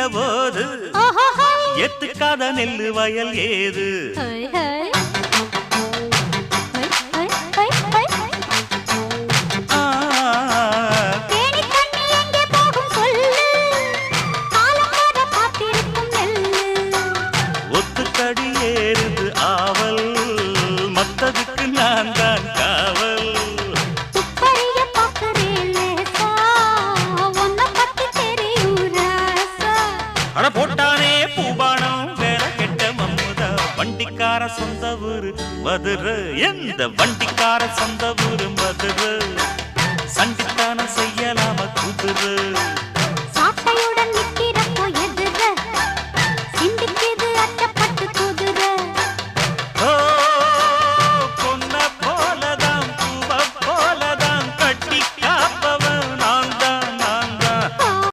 போது எத்துக்காத நெல்லு வயல் ஏது ஒத்துக்கடி ஏறுது ஆவல் மத்ததுக்கு நான் தான் காவல் அட போட்டானே பூபானம் வேற கெட்ட மம்முதா வண்டிக்கார சொந்த ஊரு மதுரை எந்த வண்டிக்கார சொந்த ஊரு மதுரை சண்டித்தானம் செய்யலாம குதிரை